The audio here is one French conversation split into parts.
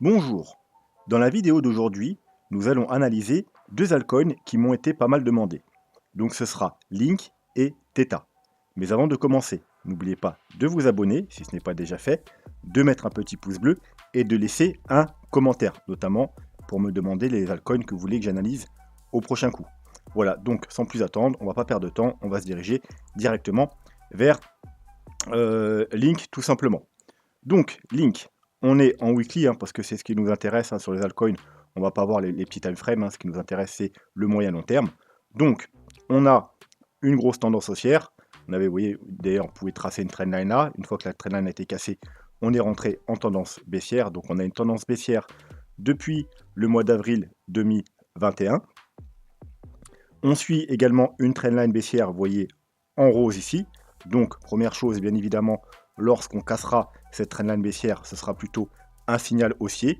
Bonjour, dans la vidéo d'aujourd'hui, nous allons analyser deux altcoins qui m'ont été pas mal demandés. Donc ce sera Link et Theta. Mais avant de commencer, n'oubliez pas de vous abonner si ce n'est pas déjà fait, de mettre un petit pouce bleu et de laisser un commentaire, notamment pour me demander les altcoins que vous voulez que j'analyse au prochain coup. Voilà, donc sans plus attendre, on va pas perdre de temps, on va se diriger directement vers Link tout simplement. Donc, Link, on est en weekly, parce que c'est ce qui nous intéresse sur les altcoins. On ne va pas voir les petits time frames, ce qui nous intéresse, c'est le moyen long terme. Donc, on a une grosse tendance haussière. On avait, vous voyez, d'ailleurs, on pouvait tracer une trendline là. Une fois que la trendline a été cassée, on est rentré en tendance baissière. Donc, on a une tendance baissière depuis le mois d'avril 2021. On suit également une trendline baissière, vous voyez, en rose ici. Donc, première chose, bien évidemment, lorsqu'on cassera cette trendline baissière, ce sera plutôt un signal haussier.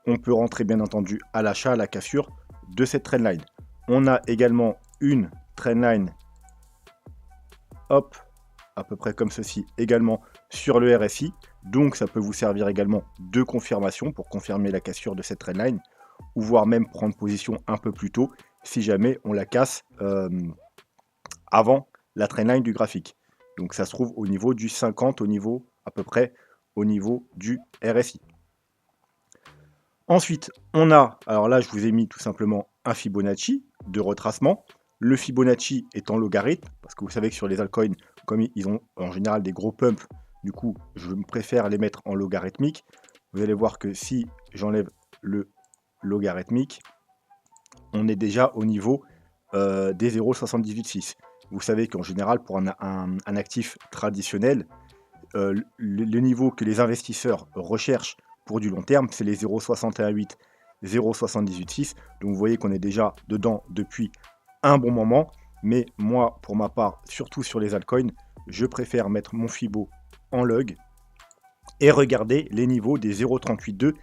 On peut rentrer, bien entendu, à l'achat, à la cassure de cette trendline. On a également une trendline, hop, à peu près comme ceci, également sur le RSI. Donc, ça peut vous servir également de confirmation pour confirmer la cassure de cette trendline, ou voire même prendre position un peu plus tôt si jamais on la casse avant la trendline du graphique. Donc ça se trouve au niveau du 50, au niveau à peu près au niveau du RSI. Ensuite, on a, alors là je vous ai mis tout simplement un Fibonacci de retracement. Le Fibonacci est en logarithme, parce que vous savez que sur les altcoins, comme ils ont en général des gros pumps, du coup je préfère les mettre en logarithmique. Vous allez voir que si j'enlève le logarithmique, on est déjà au niveau des 0,786. Vous savez qu'en général, pour un actif traditionnel, le niveau que les investisseurs recherchent pour du long terme, c'est les 0,618, 0,786. Donc vous voyez qu'on est déjà dedans depuis un bon moment. Mais moi, pour ma part, surtout sur les altcoins, je préfère mettre mon Fibo en log et regarder les niveaux des 0,382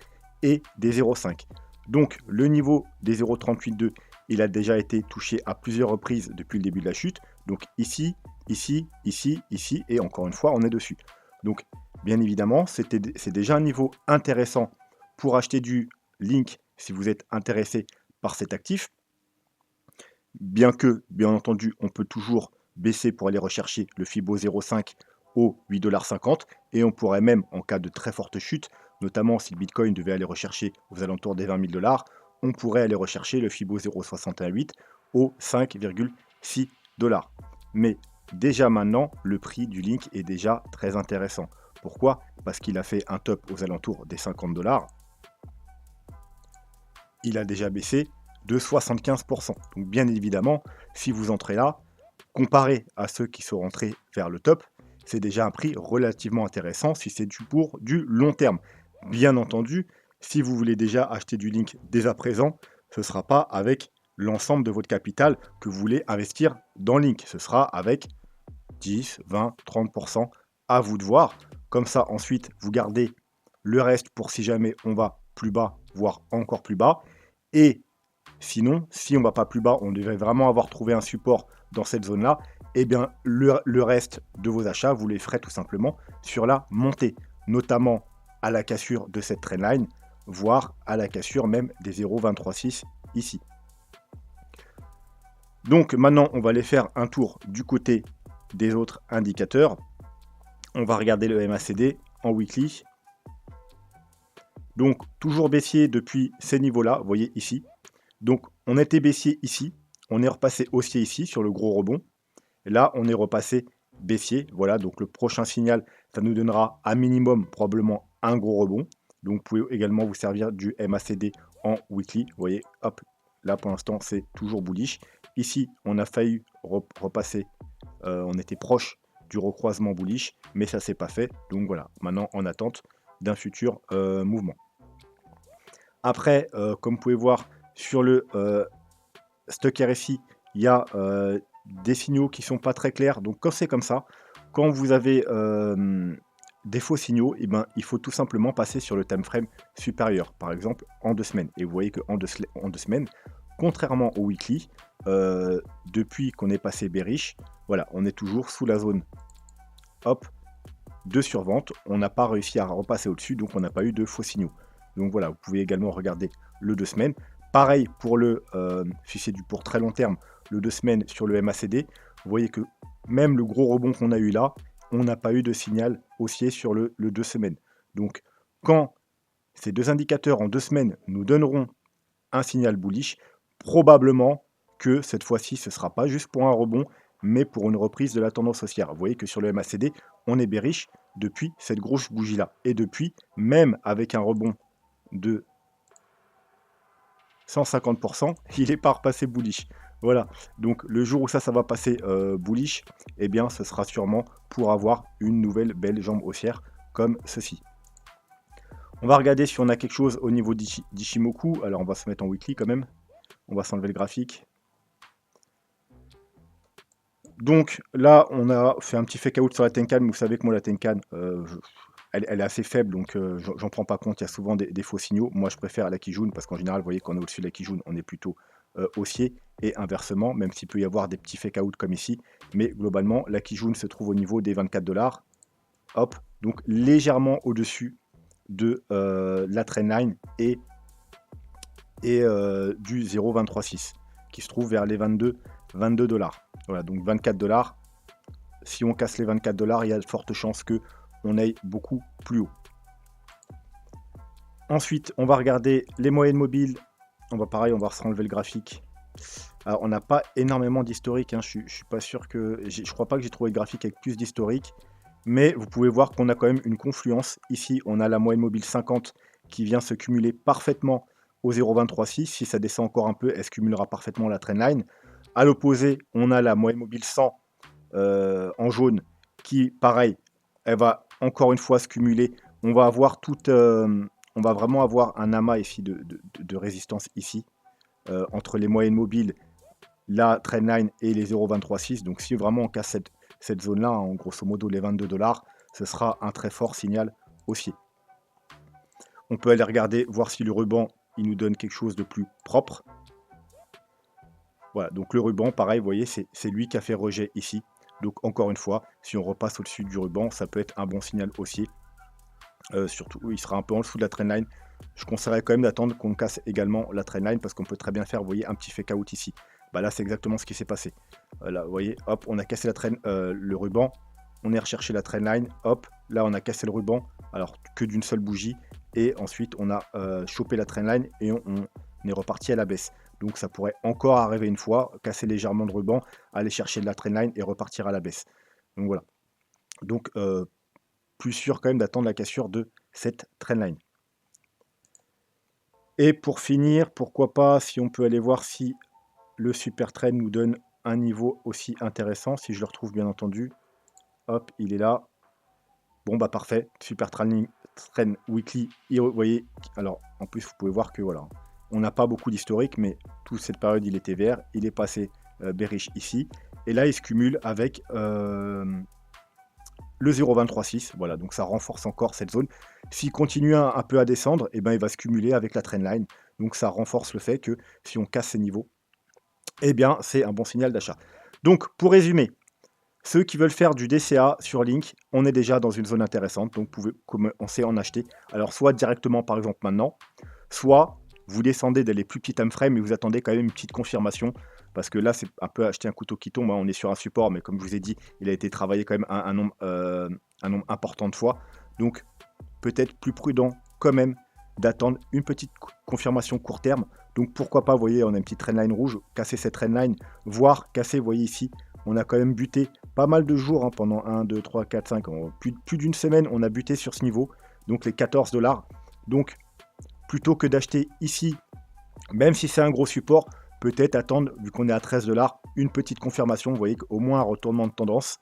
et des 0,5. Donc le niveau des 0,382, il a déjà été touché à plusieurs reprises depuis le début de la chute. Donc ici, ici, ici, ici, et encore une fois, on est dessus. Donc bien évidemment, c'est déjà un niveau intéressant pour acheter du Link si vous êtes intéressé par cet actif. Bien que, bien entendu, on peut toujours baisser pour aller rechercher le Fibo 0,5 au 8,50 $, et on pourrait même, en cas de très forte chute, notamment si le Bitcoin devait aller rechercher aux alentours des 20 000 $, on pourrait aller rechercher le Fibo 0,618 au 5,6 $. Mais déjà maintenant, le prix du Link est déjà très intéressant. Pourquoi? Parce qu'il a fait un top aux alentours des 50 $. Il a déjà baissé de 75%. Donc bien évidemment, si vous entrez là, comparé à ceux qui sont rentrés vers le top, c'est déjà un prix relativement intéressant si c'est pour du long terme. Bien entendu, si vous voulez déjà acheter du Link dès à présent, ce ne sera pas avec l'ensemble de votre capital que vous voulez investir dans Link. Ce sera avec 10, 20, 30%, à vous de voir. Comme ça, ensuite, vous gardez le reste pour si jamais on va plus bas, voire encore plus bas. Et sinon, si on ne va pas plus bas, on devrait vraiment avoir trouvé un support dans cette zone-là, eh bien, le reste de vos achats, vous les ferez tout simplement sur la montée, notamment à la cassure de cette trendline, voire à la cassure même des 0,236 ici. Donc maintenant, on va aller faire un tour du côté des autres indicateurs. On va regarder le MACD en weekly. Donc toujours baissier depuis ces niveaux-là, vous voyez ici. Donc on était baissier ici, on est repassé haussier ici sur le gros rebond. Et là, on est repassé baissier. Voilà, donc le prochain signal, ça nous donnera à minimum probablement un gros rebond. Donc vous pouvez également vous servir du MACD en weekly. Vous voyez, hop, là pour l'instant c'est toujours bullish. Ici, on a failli repasser, on était proche du recroisement bullish, mais ça s'est pas fait. Donc voilà, maintenant en attente d'un futur mouvement. Après, comme vous pouvez voir sur le stock RSI, il y a des signaux qui sont pas très clairs. Donc quand c'est comme ça, quand vous avez des faux signaux, eh ben, il faut tout simplement passer sur le time frame supérieur, par exemple en 2 semaines. Et vous voyez qu'en 2 semaines, contrairement au weekly, depuis qu'on est passé bearish, voilà, on est toujours sous la zone hop, de survente. On n'a pas réussi à repasser au-dessus, donc on n'a pas eu de faux signaux. Donc voilà, vous pouvez également regarder le 2 semaines. Pareil pour le, si c'est du pour très long terme, le 2 semaines sur le MACD. Vous voyez que même le gros rebond qu'on a eu là, on n'a pas eu de signal haussier sur le 2 semaines. Donc quand ces 2 indicateurs en 2 semaines nous donneront un signal bullish, probablement que cette fois-ci, ce ne sera pas juste pour un rebond, mais pour une reprise de la tendance haussière. Vous voyez que sur le MACD, on est bearish depuis cette grosse bougie-là. Et depuis, même avec un rebond de 150%, il n'est pas repassé bullish. Voilà, donc le jour où ça va passer bullish, eh bien, ce sera sûrement pour avoir une nouvelle belle jambe haussière comme ceci. On va regarder si on a quelque chose au niveau d'Ichimoku. Alors, on va se mettre en weekly quand même. On va s'enlever le graphique. Donc là, on a fait un petit fake out sur la Tenkan. Vous savez que moi, la Tenkan, elle est assez faible, donc j'en prends pas compte. Il y a souvent des faux signaux. Moi, je préfère la Kijun parce qu'en général, vous voyez qu'on est au-dessus de la Kijun, on est plutôt haussier et inversement, même s'il peut y avoir des petits fake out comme ici. Mais globalement, la Kijun se trouve au niveau des 24 $. Hop, donc légèrement au-dessus de la trendline et du 0,236 qui se trouve vers les 22 $. Voilà, donc 24 $. Si on casse les 24 $, il y a de fortes chances que on aille beaucoup plus haut. Ensuite, on va regarder les moyennes mobiles. On va pareil, on va se renlever le graphique. Alors, on n'a pas énormément d'historique. Hein. Je suis pas sûr que... Je crois pas que j'ai trouvé le graphique avec plus d'historique. Mais vous pouvez voir qu'on a quand même une confluence. Ici, on a la moyenne mobile 50 qui vient se cumuler parfaitement au 0,236. Si ça descend encore un peu, elle se cumulera parfaitement la trendline. À l'opposé, on a la moyenne mobile 100 en jaune qui, pareil, elle va encore une fois se cumuler. On va avoir on va vraiment avoir un amas ici de résistance ici entre les moyennes mobiles, la trendline et les 0,236. Donc si vraiment on casse cette zone-là, en grosso modo les 22 $, ce sera un très fort signal haussier. On peut aller regarder, voir si le ruban, il nous donne quelque chose de plus propre. Voilà, donc le ruban, pareil, vous voyez, c'est lui qui a fait rejet ici. Donc encore une fois, si on repasse au-dessus du ruban, ça peut être un bon signal haussier. Surtout, il sera un peu en dessous de la trendline. Je conseillerais quand même d'attendre qu'on casse également la trendline parce qu'on peut très bien faire, vous voyez, un petit fake out ici. Bah là, c'est exactement ce qui s'est passé. Là, vous voyez, hop, on a cassé le ruban. On est recherché la trendline. Hop, là, on a cassé le ruban. Alors, que d'une seule bougie. Et ensuite, on a chopé la trendline et on est reparti à la baisse. Donc, ça pourrait encore arriver une fois, casser légèrement le ruban, aller chercher de la trendline et repartir à la baisse. Donc, voilà. Donc, plus sûr quand même d'attendre la cassure de cette trendline. Et pour finir, pourquoi pas, si on peut aller voir si le super trend nous donne un niveau aussi intéressant, si je le retrouve bien entendu. Hop, il est là. Bon bah parfait, super trend weekly. Vous voyez, alors en plus vous pouvez voir que voilà, on n'a pas beaucoup d'historique, mais toute cette période il était vert, il est passé bearish ici, et là il se cumule avec le 0,236, voilà, donc ça renforce encore cette zone. S'il continue un peu à descendre, et ben il va se cumuler avec la trendline, donc ça renforce le fait que si on casse ces niveaux, eh bien c'est un bon signal d'achat. Donc pour résumer, ceux qui veulent faire du DCA sur Link, on est déjà dans une zone intéressante, donc vous pouvez commencer à en acheter. Alors soit directement par exemple maintenant, soit vous descendez dès les plus petits time frames et vous attendez quand même une petite confirmation, parce que là c'est un peu acheter un couteau qui tombe, hein. On est sur un support, mais comme je vous ai dit, il a été travaillé quand même un nombre important de fois, donc peut-être plus prudent quand même d'attendre une petite confirmation court terme. Donc pourquoi pas, vous voyez, on a une petite trendline rouge, casser cette trendline, voire casser, vous voyez ici, on a quand même buté pas mal de jours, hein, pendant 1, 2, 3, 4, 5, plus d'une semaine, on a buté sur ce niveau, donc les 14 $. Donc plutôt que d'acheter ici, même si c'est un gros support, peut-être attendre, vu qu'on est à 13 $, une petite confirmation, vous voyez qu'au moins un retournement de tendance,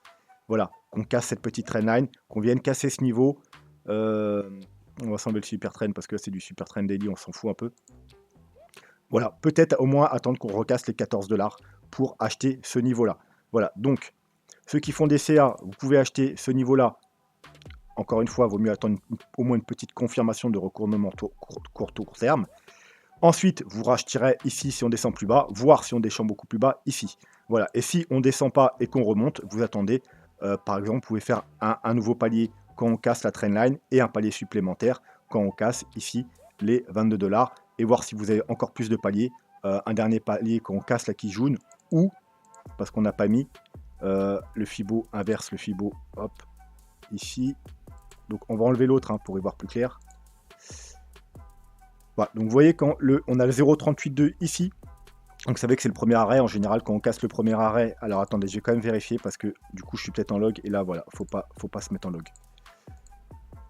voilà, qu'on casse cette petite trendline, qu'on vienne casser ce niveau. On va s'enlever le super trend parce que c'est du super trend daily, on s'en fout un peu. Voilà, peut-être au moins attendre qu'on recasse les 14 $ pour acheter ce niveau-là. Voilà, donc ceux qui font des CA, vous pouvez acheter ce niveau-là. Encore une fois, il vaut mieux attendre au moins une petite confirmation de retournement court terme. Ensuite, vous racheterez ici si on descend plus bas, voire si on descend beaucoup plus bas ici. Voilà, et si on ne descend pas et qu'on remonte, vous attendez. Par exemple, vous pouvez faire un nouveau palier quand on casse la trendline et un palier supplémentaire quand on casse ici les 22 $ et voir si vous avez encore plus de paliers. Un dernier palier quand on casse la quille jaune ou, parce qu'on n'a pas mis, le Fibo inverse, le Fibo, hop, ici. Donc on va enlever l'autre pour y voir plus clair. Voilà, donc vous voyez quand on a le 0,382 ici. Donc, vous savez que c'est le premier arrêt. En général, quand on casse le premier arrêt... Alors, attendez, je vais quand même vérifier parce que du coup, je suis peut-être en log. Et là, voilà, faut pas se mettre en log.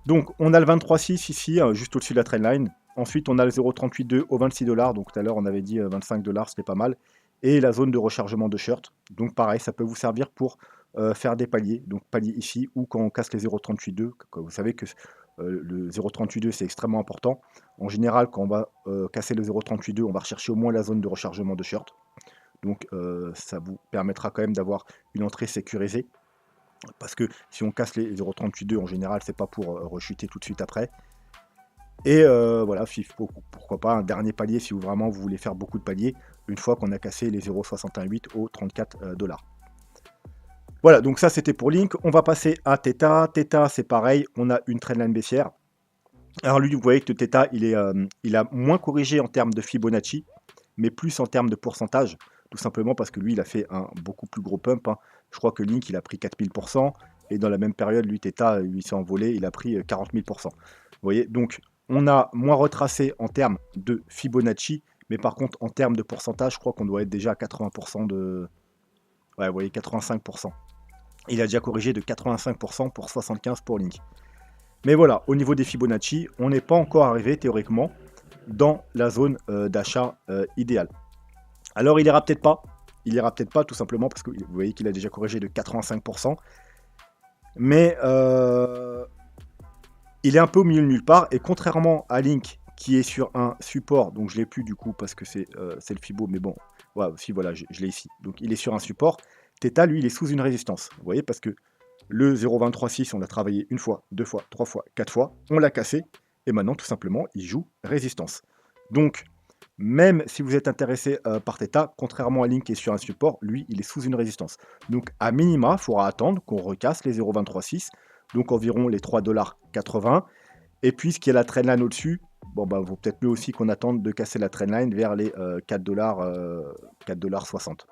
Donc, on a le 23,6 ici, juste au-dessus de la trendline. Ensuite, on a le 0,382 au 26 $. Donc, tout à l'heure, on avait dit 25 $, c'était pas mal. Et la zone de rechargement de shirt. Donc, pareil, ça peut vous servir pour faire des paliers. Donc, palier ici ou quand on casse les 0,382. Vous savez que le 0,382, c'est extrêmement important. En général, quand on va casser le 0,382, on va rechercher au moins la zone de rechargement de shirt. Donc, ça vous permettra quand même d'avoir une entrée sécurisée. Parce que si on casse les 0,382, en général, c'est pas pour rechuter tout de suite après. Et voilà, pourquoi pas un dernier palier si vraiment vous voulez faire beaucoup de paliers, une fois qu'on a cassé les 0,618 au 34 $. Voilà, donc ça c'était pour Link. On va passer à Theta. Theta, c'est pareil, on a une trendline baissière. Alors lui, vous voyez que le Theta, il a moins corrigé en termes de Fibonacci, mais plus en termes de pourcentage, tout simplement parce que lui, il a fait un beaucoup plus gros pump. Je crois que Link, il a pris 4000%, et dans la même période, lui, Theta, il s'est envolé, il a pris 40 000%. Vous voyez, donc on a moins retracé en termes de Fibonacci, mais par contre, en termes de pourcentage, je crois qu'on doit être déjà à 80% de... Ouais, vous voyez, 85%. Il a déjà corrigé de 85% pour 75% pour Link. Mais voilà, au niveau des Fibonacci, on n'est pas encore arrivé théoriquement dans la zone d'achat idéale. Alors il ira peut-être pas tout simplement parce que vous voyez qu'il a déjà corrigé de 85%. Mais il est un peu au milieu de nulle part et contrairement à Link qui est sur un support, donc je l'ai plus du coup parce que c'est le Fibo, mais bon, voilà, aussi voilà, je l'ai ici. Donc il est sur un support. Theta, lui, il est sous une résistance. Vous voyez, parce que le 0,236, on l'a travaillé une fois, deux fois, trois fois, quatre fois, on l'a cassé, et maintenant, tout simplement, il joue résistance. Donc, même si vous êtes intéressé par Theta, contrairement à Link qui est sur un support, lui, il est sous une résistance. Donc, à minima, il faudra attendre qu'on recasse les 0,236, donc environ les 3,80 $. Et puis, ce qui est la trendline au-dessus, bon, bah, vaut peut-être mieux aussi qu'on attende de casser la trendline vers les 4,60 $.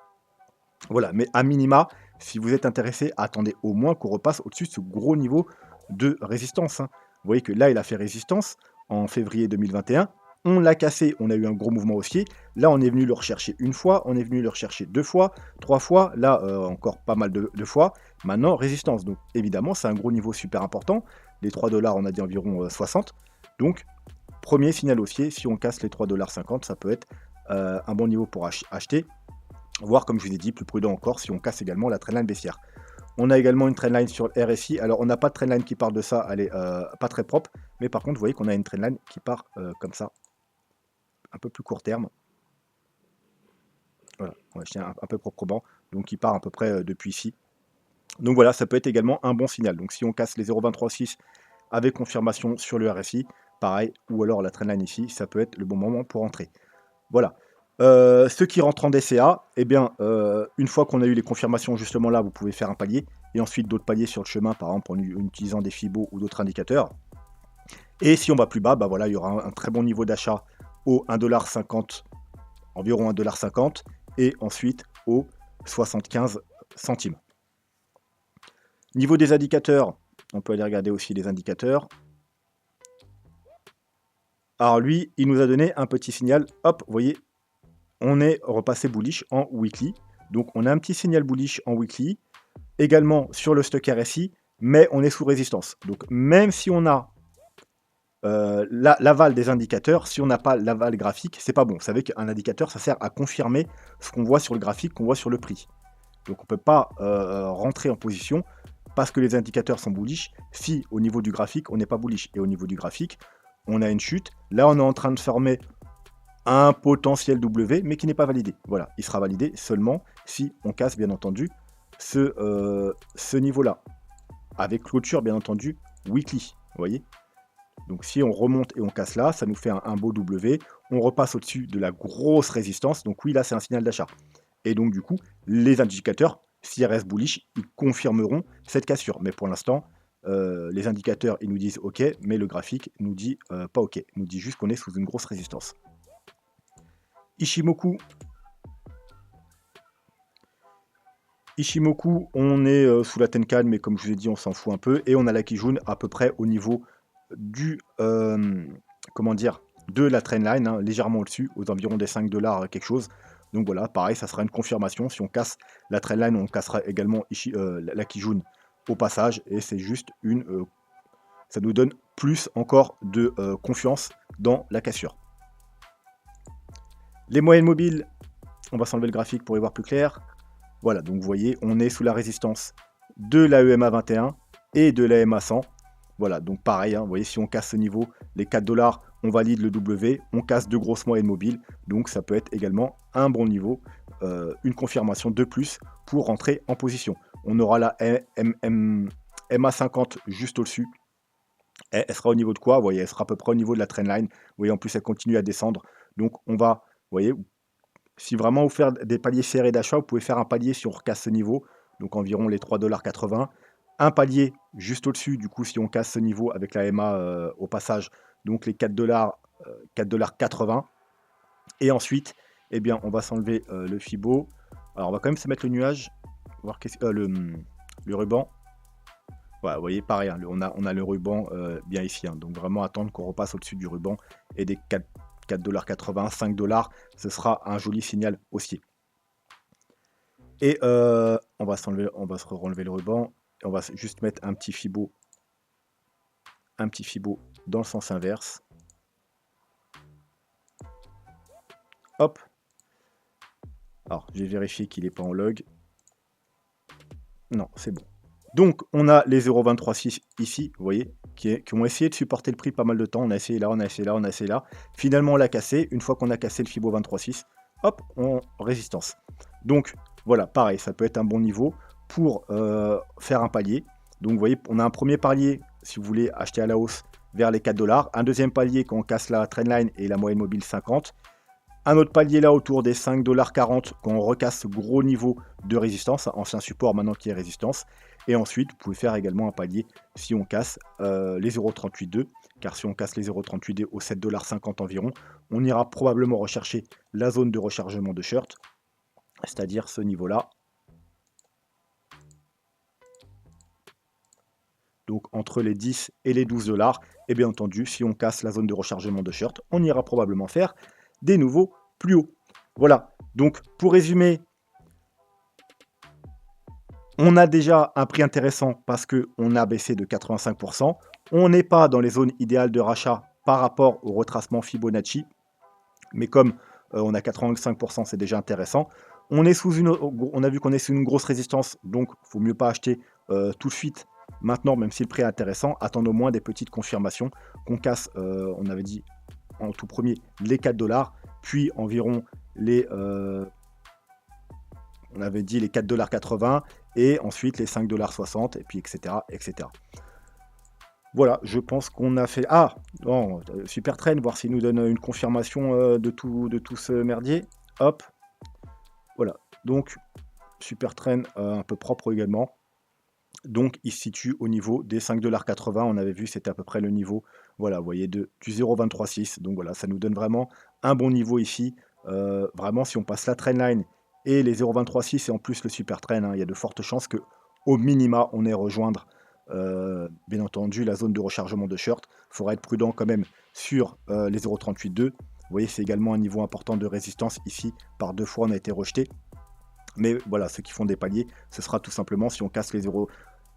Voilà, mais à minima, si vous êtes intéressé, attendez au moins qu'on repasse au-dessus de ce gros niveau de résistance. Vous voyez que là, il a fait résistance en février 2021. On l'a cassé, on a eu un gros mouvement haussier. Là, on est venu le rechercher une fois, on est venu le rechercher deux fois, trois fois, là, encore pas mal de fois. Maintenant, résistance. Donc, évidemment, c'est un gros niveau super important. Les 3 $, on a dit environ 60. Donc, premier signal haussier, si on casse les 3,50 $, ça peut être un bon niveau pour acheter. Voire, comme je vous ai dit, plus prudent encore si on casse également la trendline baissière. On a également une trendline sur le RSI. Alors, on n'a pas de trendline qui part de ça, elle est pas très propre. Mais par contre, vous voyez qu'on a une trendline qui part comme ça, un peu plus court terme. Voilà, je tiens un peu proprement. Donc, qui part à peu près depuis ici. Donc voilà, ça peut être également un bon signal. Donc, si on casse les 0,236 avec confirmation sur le RSI, pareil, ou alors la trendline ici, ça peut être le bon moment pour entrer. Voilà. Ceux qui rentrent en DCA, eh bien, une fois qu'on a eu les confirmations justement là, vous pouvez faire un palier, et ensuite d'autres paliers sur le chemin, par exemple en utilisant des Fibo ou d'autres indicateurs. Et si on va plus bas, bah voilà, il y aura un très bon niveau d'achat au 1,50 $, environ 1,50 $, et ensuite au 75 centimes. Niveau des indicateurs, on peut aller regarder aussi les indicateurs. Alors lui, il nous a donné un petit signal, hop, vous voyez, on est repassé bullish en weekly. Donc on a un petit signal bullish en weekly, également sur le stock RSI, mais on est sous résistance. Donc même si on a l'aval des indicateurs, si on n'a pas l'aval graphique, c'est pas bon. Vous savez qu'un indicateur, ça sert à confirmer ce qu'on voit sur le graphique, qu'on voit sur le prix. Donc on ne peut pas rentrer en position parce que les indicateurs sont bullish si au niveau du graphique, on n'est pas bullish. Et au niveau du graphique, on a une chute. Là, on est en train de former un potentiel W, mais qui n'est pas validé. Voilà, il sera validé seulement si on casse, bien entendu, ce niveau-là. Avec clôture, bien entendu, weekly. Vous voyez? Donc si on remonte et on casse là, ça nous fait un beau W. On repasse au-dessus de la grosse résistance. Donc oui, là, c'est un signal d'achat. Et donc, du coup, les indicateurs, s'ils restent bullish, ils confirmeront cette cassure. Mais pour l'instant, les indicateurs, ils nous disent OK, mais le graphique nous dit pas OK. Il nous dit juste qu'on est sous une grosse résistance. Ishimoku. Ishimoku, on est sous la Tenkan, mais comme je vous ai dit, on s'en fout un peu. Et on a la Kijun à peu près au niveau du... comment dire, de la trendline, hein, légèrement au-dessus, aux environs des 5 $ quelque chose. Donc voilà, pareil, ça sera une confirmation. Si on casse la trendline, on cassera également la Kijun au passage. Et c'est juste une... ça nous donne plus encore de confiance dans la cassure. Les moyennes mobiles, on va s'enlever le graphique pour y voir plus clair. Voilà, donc vous voyez, on est sous la résistance de la EMA 21 et de la EMA 100. Voilà, donc pareil, hein, vous voyez, si on casse ce niveau, les 4 $, on valide le W, on casse deux grosses moyennes mobiles, donc ça peut être également un bon niveau, une confirmation de plus pour rentrer en position. On aura la MA 50 juste au-dessus. Elle sera au niveau de quoi? Vous voyez, elle sera à peu près au niveau de la trendline. Vous voyez, en plus, elle continue à descendre. Donc, on va, vous voyez, si vraiment vous faites des paliers serrés d'achat, vous pouvez faire un palier si on recasse ce niveau, donc environ les 3,80 $. Un palier juste au-dessus, du coup, si on casse ce niveau avec la MA au passage, donc les 4 $, 4,80 $. Et ensuite, eh bien, on va s'enlever le Fibo. Alors, on va quand même se mettre le nuage, voir le ruban. Voilà, vous voyez, pareil, hein, on a le ruban bien ici. Hein, donc, vraiment attendre qu'on repasse au-dessus du ruban et des 4,80 $, 5 $, ce sera un joli signal haussier. Et on va se relever le ruban et on va juste mettre un petit Fibo dans le sens inverse. Hop. Alors, j'ai vérifié qu'il n'est pas en log. Non, c'est bon. Donc, on a les 0,236 ici, vous voyez, qui ont essayé de supporter le prix pas mal de temps. On a essayé là, on a essayé là, on a essayé là. Finalement, on l'a cassé. Une fois qu'on a cassé le Fibo 23,6, hop, on résistance. Donc, voilà, pareil, ça peut être un bon niveau pour faire un palier. Donc, vous voyez, on a un premier palier, si vous voulez acheter à la hausse, vers les 4 $. Un deuxième palier quand on casse la trendline et la moyenne mobile 50. Un autre palier là autour des 5,40 $ quand on recasse ce gros niveau de résistance, ancien support maintenant qui est résistance. Et ensuite, vous pouvez faire également un palier si on casse les 0,382, car si on casse les 0,382 aux 7,50 $ environ, on ira probablement rechercher la zone de rechargement de short, c'est-à-dire ce niveau-là. Donc entre les 10 et les 12 $. Et bien entendu, si on casse la zone de rechargement de short, on ira probablement faire des nouveaux plus hauts. Voilà, donc pour résumer, on a déjà un prix intéressant parce qu'on a baissé de 85%. On n'est pas dans les zones idéales de rachat par rapport au retracement Fibonacci, mais comme on a 85%, c'est déjà intéressant. On a vu qu'on est sous une grosse résistance, donc il ne faut mieux pas acheter tout de suite. Maintenant, même si le prix est intéressant, attendre au moins des petites confirmations qu'on casse, on avait dit en tout premier, les 4 $, puis environ les... on avait dit les 4,80 $, et ensuite les 5,60 $, et puis etc., etc. Voilà, je pense qu'on a fait... Ah, non, super train, voir s'il nous donne une confirmation de tout ce merdier. Hop, voilà. Donc, super train un peu propre également. Donc, il se situe au niveau des 5,80 $. On avait vu, c'était à peu près le niveau, voilà, vous voyez, du 0,236. Donc voilà, ça nous donne vraiment un bon niveau ici. Vraiment, si on passe la trendline et les 0,236 et en plus le super train, hein, il y a de fortes chances que au minima, on ait rejoindre, bien entendu, la zone de rechargement de short. Il faudra être prudent quand même sur les 0,382. Vous voyez, c'est également un niveau important de résistance ici. Par 2 fois, on a été rejeté. Mais voilà, ceux qui font des paliers, ce sera tout simplement si on casse les 0.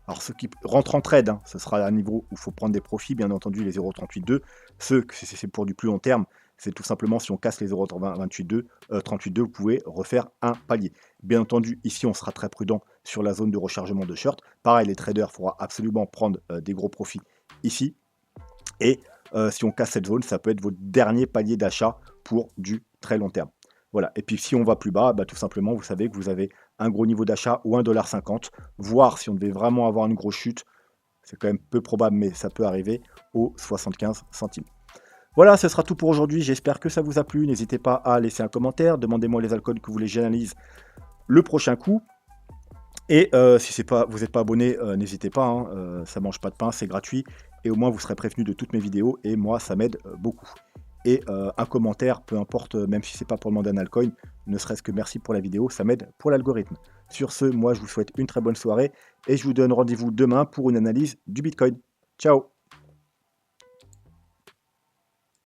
Alors ceux qui rentrent en trade, hein, ce sera un niveau où il faut prendre des profits, bien entendu, les 0,382. Ceux que c'est pour du plus long terme, c'est tout simplement si on casse les 0,38,2, vous pouvez refaire un palier. Bien entendu, ici, on sera très prudent sur la zone de rechargement de short. Pareil, les traders, il faudra absolument prendre des gros profits ici. Et si on casse cette zone, ça peut être votre dernier palier d'achat pour du très long terme. Voilà. Et puis si on va plus bas, bah, tout simplement, vous savez que vous avez un gros niveau d'achat ou 1,50 $, voire si on devait vraiment avoir une grosse chute, c'est quand même peu probable, mais ça peut arriver, aux 75 centimes. Voilà, ce sera tout pour aujourd'hui. J'espère que ça vous a plu. N'hésitez pas à laisser un commentaire. Demandez-moi les altcoins que vous voulez que j'analyse le prochain coup. Et si vous n'êtes pas abonné, n'hésitez pas, hein, ça mange pas de pain, c'est gratuit et au moins vous serez prévenu de toutes mes vidéos et moi ça m'aide, beaucoup. Et un commentaire, peu importe, même si c'est pas pour demander un altcoin, ne serait-ce que merci pour la vidéo, ça m'aide pour l'algorithme. Sur ce, moi je vous souhaite une très bonne soirée et je vous donne rendez-vous demain pour une analyse du Bitcoin. Ciao!